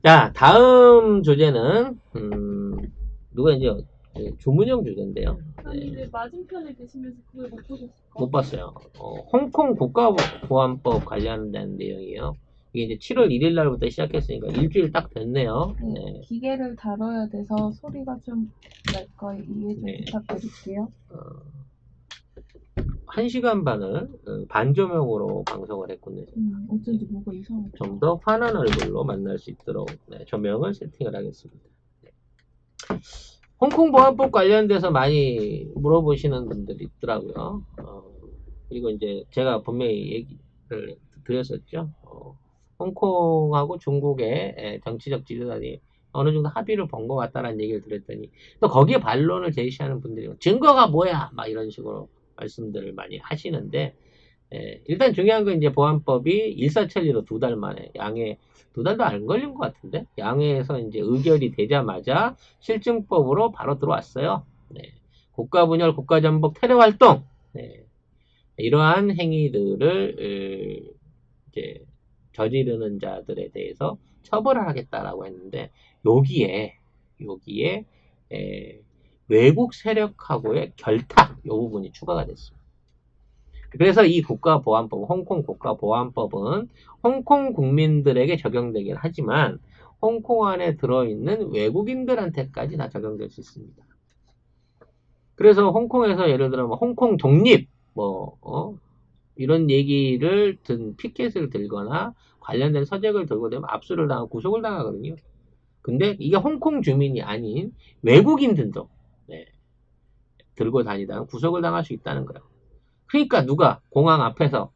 자, 다음 주제는 누가 이제 조문영 주제인데요. 아니 왜 맞은편에 계시면서 그걸 못 보셨을까? 못 봤어요. 홍콩 국가보안법 관련된 내용이에요. 이게 이제 7월 1일 날부터 시작했으니까 일주일 딱 됐네요. 네. 기계를 다뤄야 돼서 소리가 좀 날 거 이해 좀 네. 부탁드릴게요. 1시간 반을 반조명으로 방송을 했군요. 어쩐지 뭐가 이상하다. 좀 더 환한 얼굴로 만날 수 있도록 조명을 세팅을 하겠습니다. 네. 홍콩 보안법 관련돼서 많이 물어보시는 분들이 있더라고요. 그리고 이제 제가 분명히 얘기를 드렸었죠. 홍콩하고 중국의 정치적 지도자들이 어느 정도 합의를 본 것 같다라는 얘기를 드렸더니 또 거기에 반론을 제시하는 분들이 증거가 뭐야 막 이런 식으로 말씀들을 많이 하시는데 일단 중요한 건 이제 보안법이 일사천리로 2달 만에 양해 2달도 안 걸린 것 같은데 양해에서 이제 의결이 되자마자 실증법으로 바로 들어왔어요. 네. 국가분열, 국가전복, 테러활동 네. 이러한 행위들을 이제 저지르는 자들에 대해서 처벌을 하겠다라고 했는데 여기에 외국 세력하고의 결탁 이 부분이 추가가 됐습니다. 그래서 이 국가보안법, 홍콩 국가보안법은 홍콩 국민들에게 적용되긴 하지만 홍콩 안에 들어있는 외국인들한테까지 다 적용될 수 있습니다. 그래서 홍콩에서 예를 들어 홍콩 독립 이런 얘기를 든 피켓을 들거나 관련된 서적을 들고 되면 압수를 당하고 구속을 당하거든요. 근데 이게 홍콩 주민이 아닌 외국인들도 들고 다니다가 구속을 당할 수 있다는 거예요. 그러니까 누가 공항 앞에서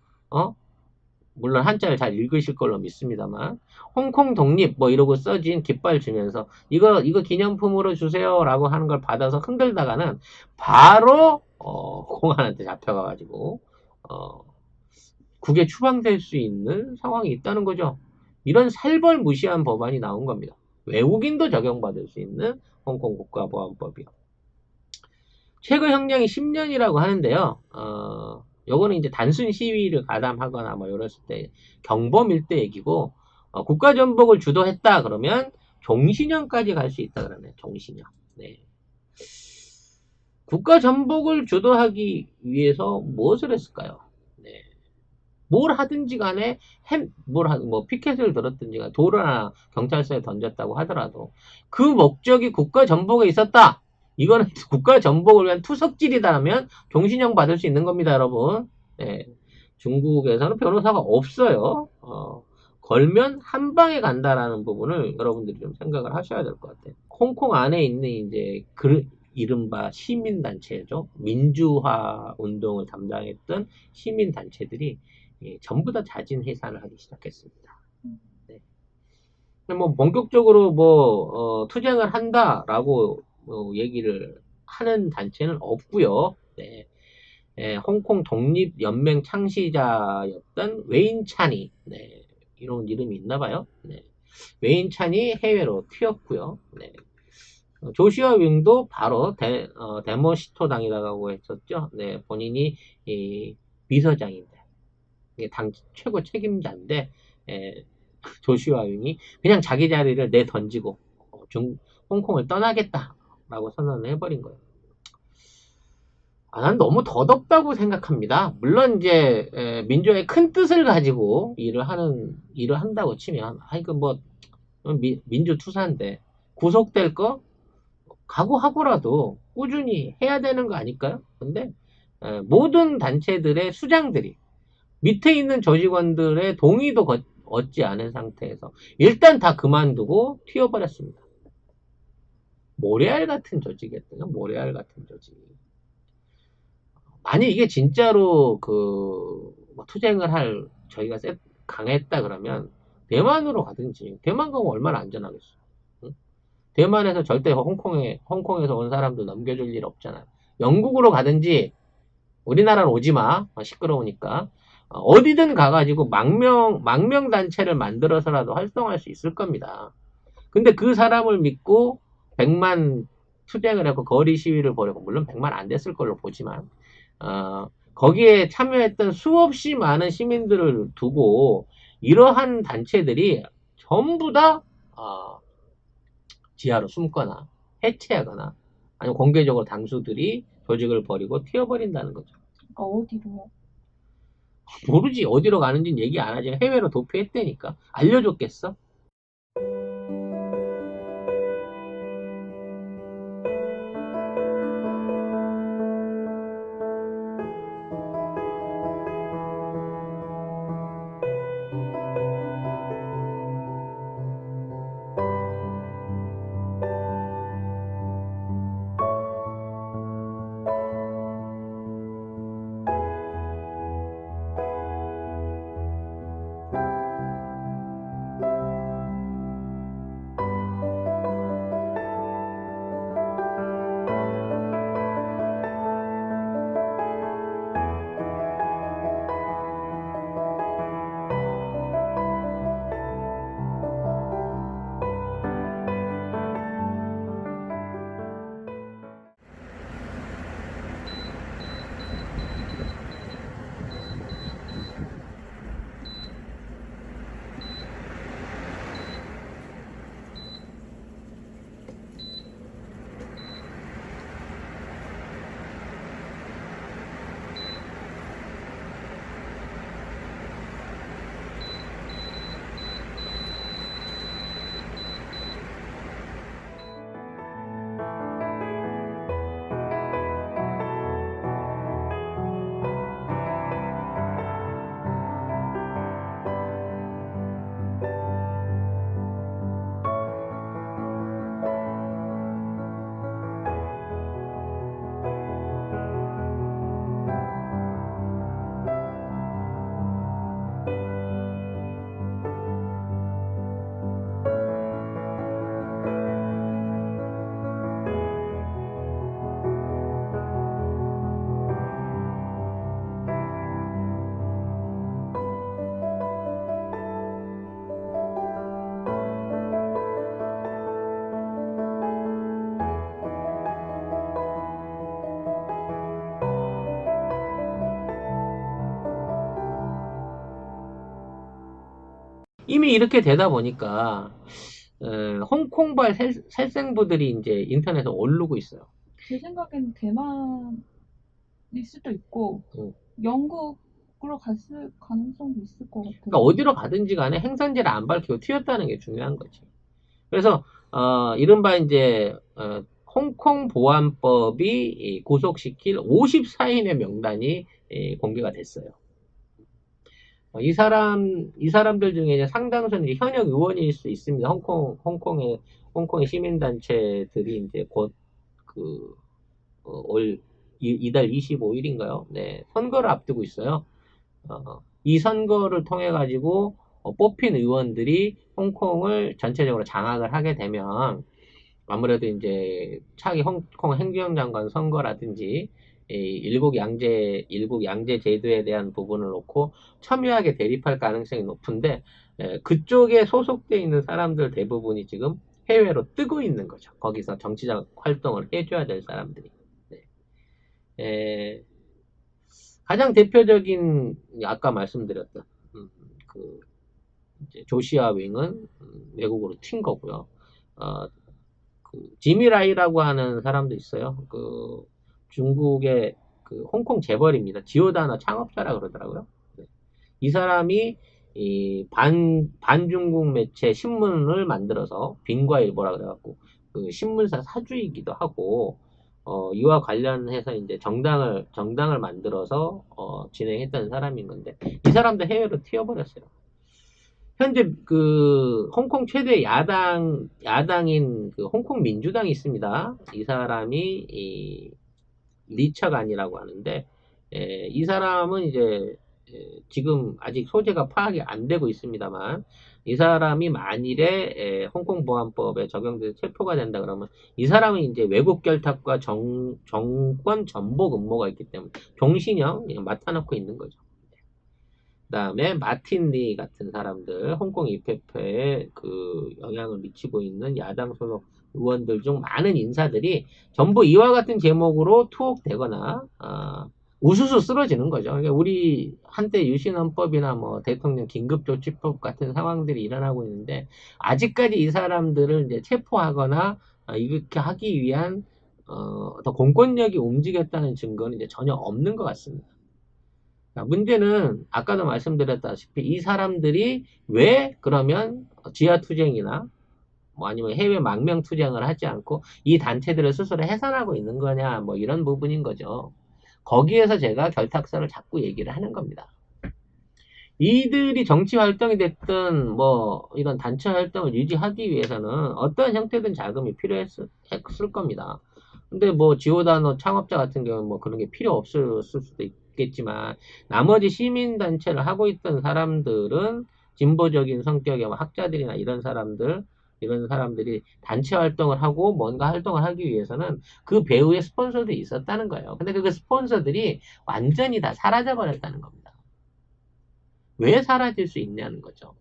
물론 한자를 잘 읽으실 걸로 믿습니다만 홍콩 독립 이러고 써진 깃발 주면서 이거 기념품으로 주세요라고 하는 걸 받아서 흔들다가는 바로 공안한테 잡혀가가지고 국외 추방될 수 있는 상황이 있다는 거죠. 이런 살벌무시한 법안이 나온 겁니다. 외국인도 적용받을 수 있는 홍콩 국가보안법이요. 최고 형량이 10년이라고 하는데요. 요거는 이제 단순 시위를 가담하거나 이랬을 때 경범일 때 얘기고 국가전복을 주도했다 그러면 종신형까지 갈 수 있다 그러네요. 종신형. 네. 국가전복을 주도하기 위해서 무엇을 했을까요? 네. 뭘 하든지 간에 피켓을 들었든지 간에 돌을 경찰서에 던졌다고 하더라도 그 목적이 국가전복에 있었다. 이거는 국가전복을 위한 투석질이다면 종신형 받을 수 있는 겁니다, 여러분. 네. 중국에서는 변호사가 없어요. 걸면 한 방에 간다라는 부분을 여러분들이 좀 생각을 하셔야 될 것 같아요. 홍콩 안에 있는 이제 이른바 시민단체죠. 민주화 운동을 담당했던 시민단체들이 전부 다 자진 해산을 하기 시작했습니다. 네. 본격적으로 투쟁을 한다라고 얘기를 하는 단체는 없고요. 네. 홍콩 독립연맹 창시자였던 웨인찬이 이런 이름이 있나봐요. 네. 웨인찬이 해외로 튀었고요. 네. 조시아 윙도 바로 데모시토당이라고 했었죠. 네, 본인이 비서장인데 당 최고 책임자인데 조시아 윙이 그냥 자기 자리를 내던지고 홍콩을 떠나겠다라고 선언을 해버린 거예요. 난 너무 더덥다고 생각합니다. 물론 이제 민주화의 큰 뜻을 가지고 일을 한다고 치면 이거 민주투사인데 구속될 거 각오하고라도 꾸준히 해야 되는 거 아닐까요? 근데 모든 단체들의 수장들이 밑에 있는 조직원들의 동의도 얻지 않은 상태에서 일단 다 그만두고 튀어버렸습니다. 모래알 같은 조직이었대요. 모래알 같은 조직. 만약 이게 진짜로 투쟁을 할 저희가 강했다 그러면 대만으로 가든지 대만 가면 얼마나 안전하겠어. 응? 대만에서 절대 홍콩에서 온 사람들 넘겨줄 일 없잖아요. 영국으로 가든지 우리나라로 오지 마. 시끄러우니까. 어디든 가가지고 망명 단체를 만들어서라도 활동할 수 있을 겁니다. 근데 그 사람을 믿고 100만 투쟁을 하고 거리 시위를 벌이고 물론 100만 안 됐을 걸로 보지만 거기에 참여했던 수없이 많은 시민들을 두고 이러한 단체들이 전부 다 지하로 숨거나 해체하거나 아니면 공개적으로 당수들이 조직을 버리고 튀어버린다는 거죠. 그러니까 어디로요? 모르지 어디로 가는지는 얘기 안 하지. 해외로 도피했다니까. 알려줬겠어? 이미 이렇게 되다 보니까 홍콩발 살생부들이 이제 인터넷에 오르고 있어요. 제 생각에는 대만일 수도 있고 응. 영국으로 갔을 가능성도 있을 것 같아요. 그러니까 어디로 가든지 간에 행선지를 안 밝히고 튀었다는 게 중요한 거지. 그래서 이른바 이제 홍콩 보안법이 구속시킬 54인의 명단이 공개가 됐어요. 이 사람들 중에 이제 상당수는 이제 현역 의원일 수 있습니다. 홍콩의 시민단체들이 이제 곧 이달 25일인가요? 네, 선거를 앞두고 있어요. 이 선거를 통해 가지고 뽑힌 의원들이 홍콩을 전체적으로 장악을 하게 되면 아무래도 이제 차기 홍콩 행정장관 선거라든지 일국 양제 제도에 대한 부분을 놓고 첨예하게 대립할 가능성이 높은데 그쪽에 소속돼 있는 사람들 대부분이 지금 해외로 뜨고 있는 거죠. 거기서 정치적 활동을 해줘야 될 사람들이. 네. 가장 대표적인 아까 말씀드렸던 그 이제 조시아 윙은 외국으로 튄 거고요. 지미라이라고 하는 사람도 있어요. 중국의 홍콩 재벌입니다. 지오다너 창업자라 그러더라고요. 네. 이 사람이 반중국 매체 신문을 만들어서 빈과일보라 그래갖고 그 신문사 사주이기도 하고 이와 관련해서 이제 정당을 만들어서 진행했던 사람인 건데 이 사람도 해외로 튀어버렸어요. 현재 홍콩 최대 야당인 홍콩 민주당이 있습니다. 이 사람이 리처간이라고 하는데 이 사람은 이제 지금 아직 소재가 파악이 안 되고 있습니다만 이 사람이 만일에 홍콩 보안법에 적용돼서 체포가 된다 그러면 이 사람은 이제 외국 결탁과 정권 전복 음모가 있기 때문에 종신형 그냥 맡아놓고 있는 거죠. 그 다음에 마틴 리 같은 사람들, 홍콩 입회표에 영향을 미치고 있는 야당 소속 의원들 중 많은 인사들이 전부 이와 같은 제목으로 투옥되거나 우수수 쓰러지는 거죠. 그러니까 우리 한때 유신헌법이나 뭐 대통령 긴급조치법 같은 상황들이 일어나고 있는데 아직까지 이 사람들을 이제 체포하거나 이렇게 하기 위한 더 공권력이 움직였다는 증거는 이제 전혀 없는 것 같습니다. 문제는 아까도 말씀드렸다시피 이 사람들이 왜 그러면 지하투쟁이나 뭐 아니면 해외 망명투쟁을 하지 않고 이 단체들을 스스로 해산하고 있는 거냐 뭐 이런 부분인 거죠. 거기에서 제가 결탁설을 자꾸 얘기를 하는 겁니다. 이들이 정치 활동이 됐든 뭐 이런 단체 활동을 유지하기 위해서는 어떤 형태든 자금이 필요했을 겁니다. 근데 뭐 지오다노 창업자 같은 경우는 뭐 그런 게 필요 없을 수도 있겠지만 나머지 시민단체를 하고 있던 사람들은 진보적인 성격의 뭐 학자들이나 이런 사람들이 단체 활동을 하고 뭔가 활동을 하기 위해서는 그 배후에 스폰서들이 있었다는 거예요. 근데 그 스폰서들이 완전히 다 사라져 버렸다는 겁니다. 왜 사라질 수 있냐는 거죠.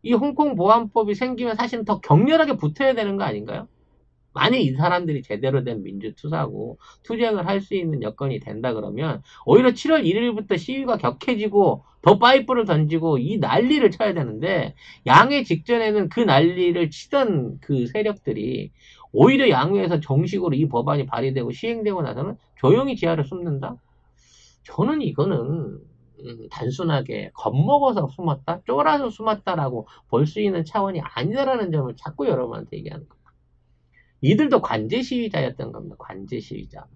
이 홍콩 보안법이 생기면 사실은 더 격렬하게 붙어야 되는 거 아닌가요? 만약 이 사람들이 제대로 된 민주투사고 투쟁을 할 수 있는 여건이 된다 그러면 오히려 7월 1일부터 시위가 격해지고 더 파이프를 던지고 이 난리를 쳐야 되는데 양해 직전에는 그 난리를 치던 그 세력들이 오히려 양회에서 정식으로 이 법안이 발의되고 시행되고 나서는 조용히 지하를 숨는다? 저는 이거는 단순하게 겁먹어서 숨었다, 쫄아서 숨었다라고 볼 수 있는 차원이 아니다라는 점을 자꾸 여러분한테 얘기하는 거예요. 이들도 관제 시위자였던 겁니다. 관제 시위자.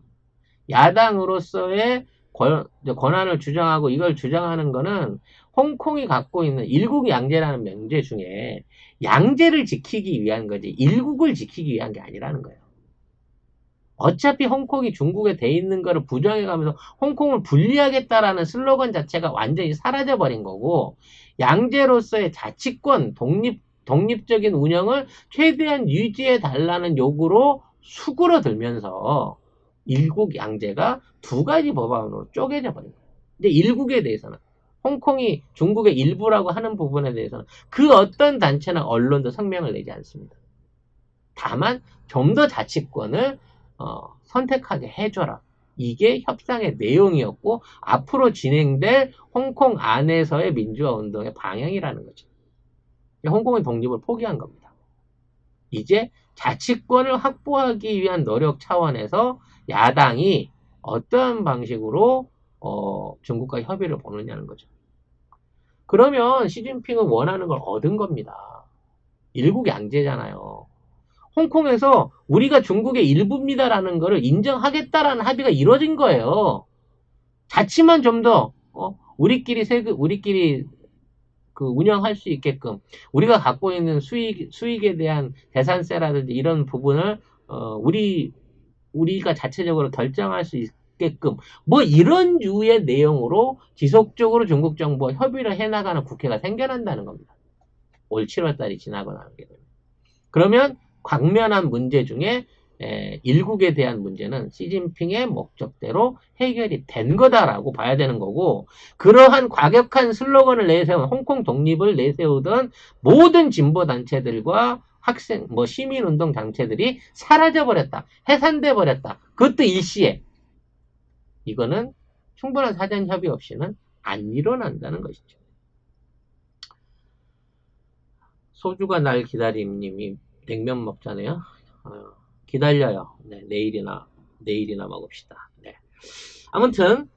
야당으로서의 권한을 주장하고 이걸 주장하는 거는 홍콩이 갖고 있는 일국 양제라는 명제 중에 양제를 지키기 위한 거지 일국을 지키기 위한 게 아니라는 거예요. 어차피 홍콩이 중국에 돼 있는 거를 부정해가면서 홍콩을 분리하겠다라는 슬로건 자체가 완전히 사라져버린 거고 양제로서의 자치권, 독립적인 운영을 최대한 유지해달라는 요구로 수그러들면서 일국 양제가 두 가지 법안으로 쪼개져 버린 거예요. 근데 일국에 대해서는 홍콩이 중국의 일부라고 하는 부분에 대해서는 그 어떤 단체나 언론도 성명을 내지 않습니다. 다만 좀 더 자치권을 선택하게 해줘라. 이게 협상의 내용이었고 앞으로 진행될 홍콩 안에서의 민주화 운동의 방향이라는 거죠. 홍콩의 독립을 포기한 겁니다. 이제 자치권을 확보하기 위한 노력 차원에서 야당이 어떤 방식으로 중국과 협의를 보느냐는 거죠. 그러면 시진핑은 원하는 걸 얻은 겁니다. 일국 양제잖아요. 홍콩에서 우리가 중국의 일부입니다라는 것을 인정하겠다라는 합의가 이루어진 거예요. 자치만 좀 더 우리끼리 그 운영할 수 있게끔 우리가 갖고 있는 수익에 대한 대산세라든지 이런 부분을 우리가 자체적으로 결정할 수 있게끔 뭐 이런 류의 내용으로 지속적으로 중국 정부와 협의를 해나가는 국회가 생겨난다는 겁니다. 올 7월 달이 지나고 나게 되면. 그러면 광면한 문제 중에 일국에 대한 문제는 시진핑의 목적대로 해결이 된 거다라고 봐야 되는 거고 그러한 과격한 슬로건을 내세운 홍콩 독립을 내세우던 모든 진보 단체들과 학생 뭐 시민운동 단체들이 사라져 버렸다. 해산돼 버렸다. 그것도 일시에. 이거는 충분한 사전 협의 없이는 안 일어난다는 것이죠. 소주가 날 기다림님이 냉면 먹잖아요. 기다려요. 네, 내일이나 먹읍시다. 네. 아무튼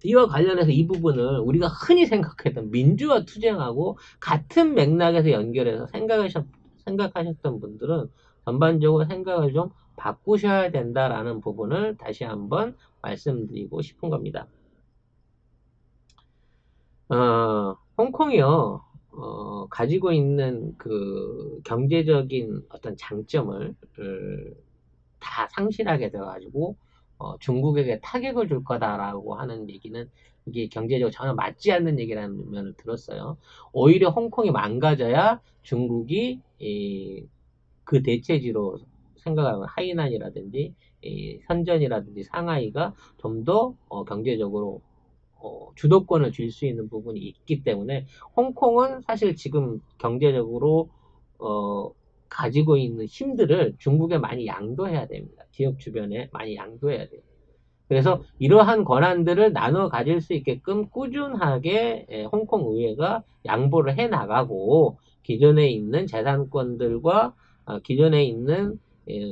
이와 관련해서 이 부분을 우리가 흔히 생각했던 민주화 투쟁하고 같은 맥락에서 연결해서 생각하셨던 분들은 전반적으로 생각을 좀 바꾸셔야 된다라는 부분을 다시 한번 말씀드리고 싶은 겁니다. 홍콩이요. 가지고 있는 그 경제적인 어떤 장점을 다 상실하게 돼가지고 중국에게 타격을 줄 거다라고 하는 얘기는 이게 경제적으로 전혀 맞지 않는 얘기라는 면을 들었어요. 오히려 홍콩이 망가져야 중국이 그 대체지로 생각하는 하이난이라든지 선전이라든지 상하이가 좀 더 경제적으로 주도권을 줄 수 있는 부분이 있기 때문에 홍콩은 사실 지금 경제적으로 가지고 있는 힘들을 중국에 많이 양도해야 됩니다. 지역 주변에 많이 양도해야 돼요. 그래서 이러한 권한들을 나눠 가질 수 있게끔 꾸준하게 홍콩 의회가 양보를 해 나가고 기존에 있는 재산권들과 기존에 있는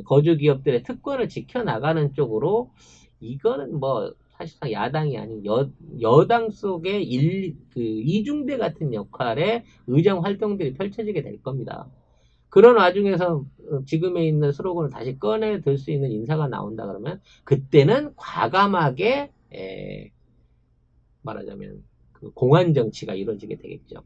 거주 기업들의 특권을 지켜 나가는 쪽으로 이거는 뭐 사실상 야당이 아닌 여당 속의 이중대 같은 역할의 의정 활동들이 펼쳐지게 될 겁니다. 그런 와중에서 지금에 있는 스로건을 다시 꺼내 들 수 있는 인사가 나온다 그러면 그때는 과감하게 말하자면 그 공안 정치가 이루어지게 되겠죠.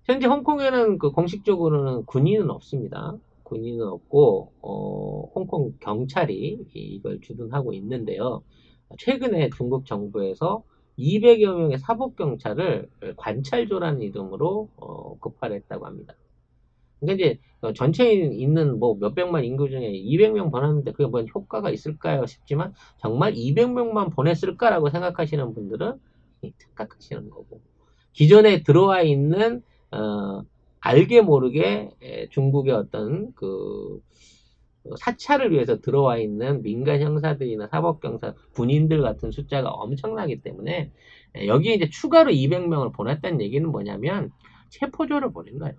현재 홍콩에는 그 공식적으로는 군인은 없습니다. 군인은 없고 홍콩 경찰이 이걸 주둔하고 있는데요. 최근에 중국 정부에서 200여 명의 사법경찰을 관찰조라는 이름으로 급파했다고 합니다. 그러니까 이제 전체에 있는 뭐 몇백만 인구 중에 200명 보냈는데 그게 뭔 효과가 있을까요 싶지만 정말 200명만 보냈을까라고 생각하시는 분들은 착각하시는 거고 기존에 들어와 있는 알게 모르게 중국의 어떤 그 사찰을 위해서 들어와 있는 민간 형사들이나 사법경사, 군인들 같은 숫자가 엄청나기 때문에 여기에 이제 추가로 200명을 보냈다는 얘기는 뭐냐면 체포조를 보낸 거예요.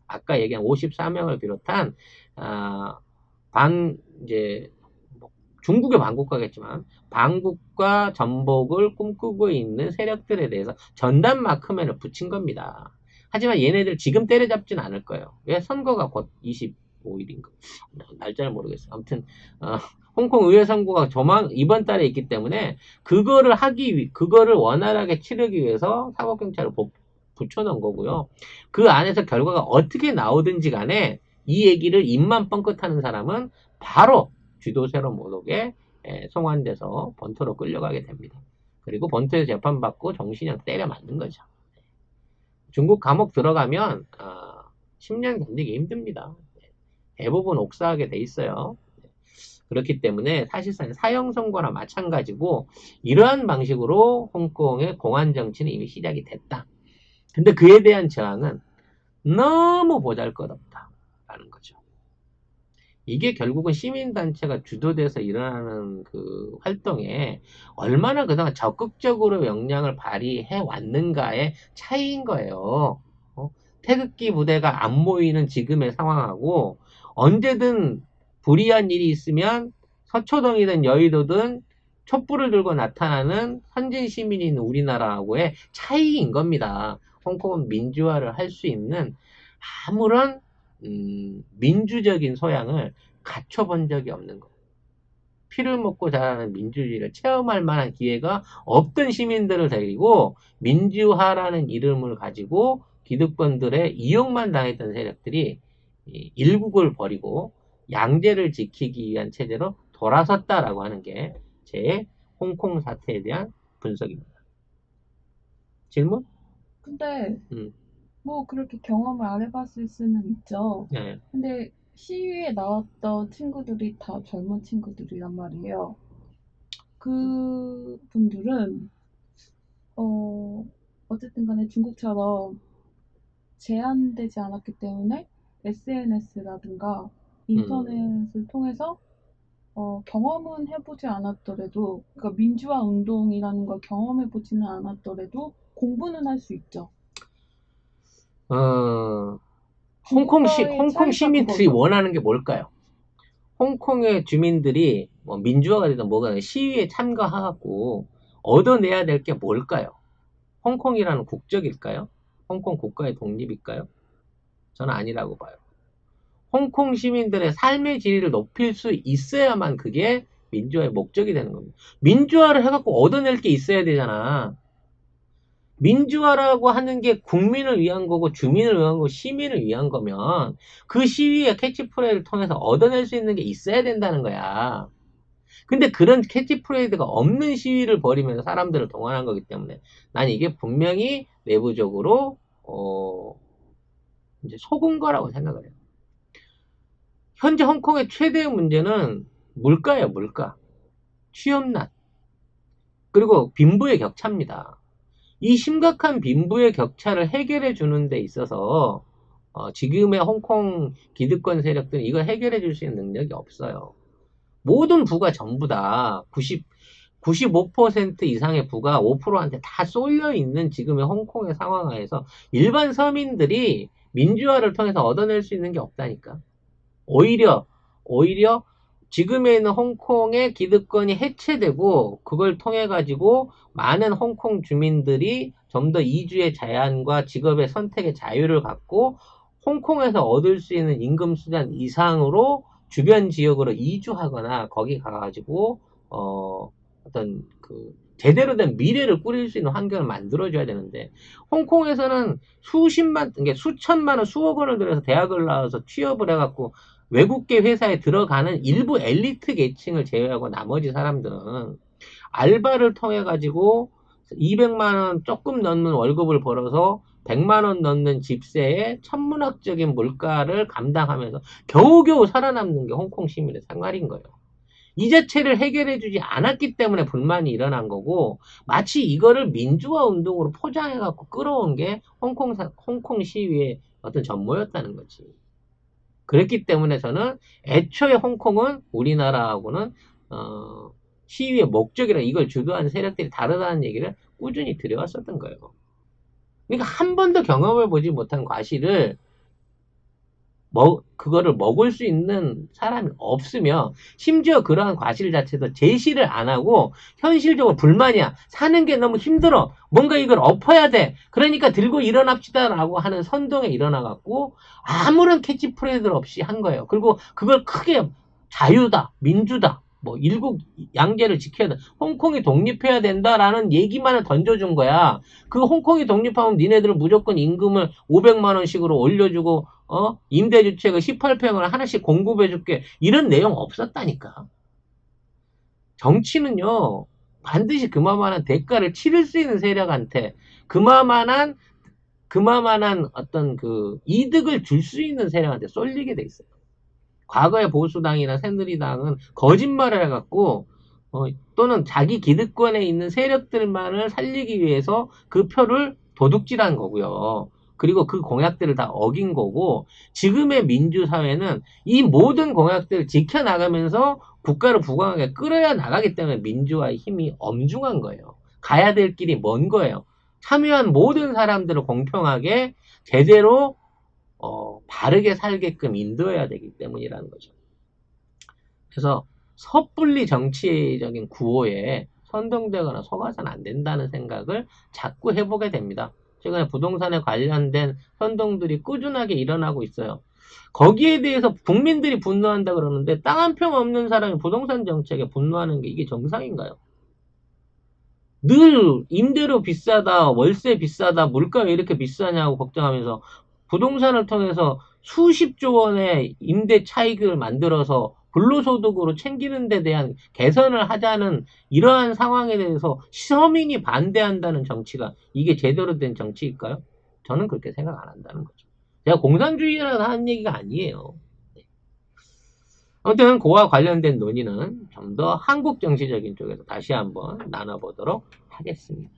아까 얘기한 54명을 비롯한 이제 중국의 반국가겠지만 반국가 전복을 꿈꾸고 있는 세력들에 대해서 전단 마크맨을 붙인 겁니다. 하지만 얘네들 지금 때려잡진 않을 거예요. 왜? 선거가 곧 25일인가? 날짜를 모르겠어요. 아무튼 홍콩 의회 선거가 이번 달에 있기 때문에 그거를 원활하게 치르기 위해서 사법경찰을 붙여놓은 거고요. 그 안에서 결과가 어떻게 나오든지 간에 이 얘기를 입만 뻥끗하는 사람은 바로 쥐도새로 모독에 송환돼서 본토로 끌려가게 됩니다. 그리고 본토에서 재판받고 정신형 때려 맞는 거죠. 중국 감옥 들어가면 10년 견디기 힘듭니다. 대부분 옥사하게 돼 있어요. 그렇기 때문에 사실상 사형 선고나 마찬가지고 이러한 방식으로 홍콩의 공안 정치는 이미 시작이 됐다. 근데 그에 대한 저항은 너무 보잘것없다라는 거죠. 이게 결국은 시민단체가 주도돼서 일어나는 그 활동에 얼마나 그동안 적극적으로 역량을 발휘해 왔는가의 차이인 거예요. 태극기 부대가 안 모이는 지금의 상황하고 언제든 불의한 일이 있으면 서초동이든 여의도든 촛불을 들고 나타나는 선진 시민인 우리나라하고의 차이인 겁니다. 홍콩은 민주화를 할 수 있는 아무런 민주적인 소양을 갖춰본 적이 없는 거예요. 피를 먹고 자라는 민주주의를 체험할 만한 기회가 없던 시민들을 데리고 민주화라는 이름을 가지고 기득권들의 이용만 당했던 세력들이 일국을 버리고 양제를 지키기 위한 체제로 돌아섰다라고 하는 게 제 홍콩 사태에 대한 분석입니다. 질문? 근데 뭐 그렇게 경험을 안 해봤을 수는 있죠. 네. 근데 시위에 나왔던 친구들이 다 젊은 친구들이란 말이에요. 그 분들은 어쨌든 간에 중국처럼 제한되지 않았기 때문에 SNS라든가 인터넷을 통해서 경험은 해보지 않았더라도, 그러니까 민주화 운동이라는 걸 경험해보지는 않았더라도 공부는 할 수 있죠. 홍콩 차이가 시민들이 그거죠. 원하는 게 뭘까요? 홍콩의 주민들이 뭐 민주화가 되든 뭐가 되든 시위에 참가하고 얻어내야 될 게 뭘까요? 홍콩이라는 국적일까요? 홍콩 국가의 독립일까요? 저는 아니라고 봐요. 홍콩 시민들의 삶의 질을 높일 수 있어야만 그게 민주화의 목적이 되는 겁니다. 민주화를 해갖고 얻어낼 게 있어야 되잖아. 민주화라고 하는 게 국민을 위한 거고 주민을 위한 거고 시민을 위한 거면 그 시위의 캐치프레이를 통해서 얻어낼 수 있는 게 있어야 된다는 거야. 근데 그런 캐치프레이드가 없는 시위를 벌이면서 사람들을 동원한 거기 때문에 난 이게 분명히 내부적으로 이제 속은 거라고 생각을 해요. 현재 홍콩의 최대의 문제는 물가예요, 물가. 취업난. 그리고 빈부의 격차입니다. 이 심각한 빈부의 격차를 해결해 주는 데 있어서 지금의 홍콩 기득권 세력들은 이걸 해결해 줄 수 있는 능력이 없어요. 모든 부가 전부 다 95% 이상의 부가 5%한테 다 쏠려 있는 지금의 홍콩의 상황 하에서 일반 서민들이 민주화를 통해서 얻어낼 수 있는 게 없다니까. 오히려 지금에 있는 홍콩의 기득권이 해체되고 그걸 통해 가지고 많은 홍콩 주민들이 좀 더 이주의 제한과 직업의 선택의 자유를 갖고 홍콩에서 얻을 수 있는 임금 수준 이상으로 주변 지역으로 이주하거나 거기 가가지고 어떤 그 제대로 된 미래를 꾸릴 수 있는 환경을 만들어줘야 되는데 홍콩에서는 그러니까 수천만 원, 수억 원을 들여서 대학을 나와서 취업을 해갖고 외국계 회사에 들어가는 일부 엘리트 계층을 제외하고 나머지 사람들은 알바를 통해 가지고 200만 원 조금 넘는 월급을 벌어서 100만 원 넘는 집세에 천문학적인 물가를 감당하면서 겨우겨우 살아남는 게 홍콩 시민의 생활인 거예요. 이 자체를 해결해주지 않았기 때문에 불만이 일어난 거고 마치 이거를 민주화 운동으로 포장해갖고 끌어온 게 홍콩 시위의 어떤 전모였다는 거지. 그랬기 때문에 저는 애초에 홍콩은 우리나라하고는 시위의 목적이라 이걸 주도하는 세력들이 다르다는 얘기를 꾸준히 드려왔었던 거예요. 그러니까 한 번도 경험해 보지 못한 과실을 그거를 먹을 수 있는 사람이 없으며 심지어 그러한 과실 자체도 제시를 안 하고 현실적으로 불만이야. 사는 게 너무 힘들어. 뭔가 이걸 엎어야 돼. 그러니까 들고 일어납시다라고 하는 선동에 일어나갖고 아무런 캐치프레이즈 없이 한 거예요. 그리고 그걸 크게 자유다, 민주다, 뭐 일국 양제를 지켜야 돼. 홍콩이 독립해야 된다라는 얘기만을 던져준 거야. 그 홍콩이 독립하면 니네들은 무조건 임금을 500만 원씩으로 올려주고 임대주택을 18평을 하나씩 공급해줄게. 이런 내용 없었다니까. 정치는요, 반드시 그만한 대가를 치를 수 있는 세력한테 그만한 어떤 그 이득을 줄 수 있는 세력한테 쏠리게 돼 있어요. 과거의 보수당이나 새누리당은 거짓말을 해갖고 또는 자기 기득권에 있는 세력들만을 살리기 위해서 그 표를 도둑질한 거고요. 그리고 그 공약들을 다 어긴 거고 지금의 민주사회는 이 모든 공약들을 지켜나가면서 국가를 부강하게 끌어야 나가기 때문에 민주화의 힘이 엄중한 거예요. 가야 될 길이 먼 거예요. 참여한 모든 사람들을 공평하게 제대로 바르게 살게끔 인도해야 되기 때문이라는 거죠. 그래서 섣불리 정치적인 구호에 선동되거나 속아서는 안 된다는 생각을 자꾸 해보게 됩니다. 최근에 부동산에 관련된 선동들이 꾸준하게 일어나고 있어요. 거기에 대해서 국민들이 분노한다 그러는데 땅 한 평 없는 사람이 부동산 정책에 분노하는 게 이게 정상인가요? 늘 임대료 비싸다, 월세 비싸다, 물가 왜 이렇게 비싸냐고 걱정하면서 부동산을 통해서 수십조 원의 임대 차익을 만들어서 근로소득으로 챙기는 데 대한 개선을 하자는 이러한 상황에 대해서 서민이 반대한다는 정치가 이게 제대로 된 정치일까요? 저는 그렇게 생각 안 한다는 거죠. 제가 공산주의라고 하는 얘기가 아니에요. 아무튼 그와 관련된 논의는 좀 더 한국 정치적인 쪽에서 다시 한번 나눠보도록 하겠습니다.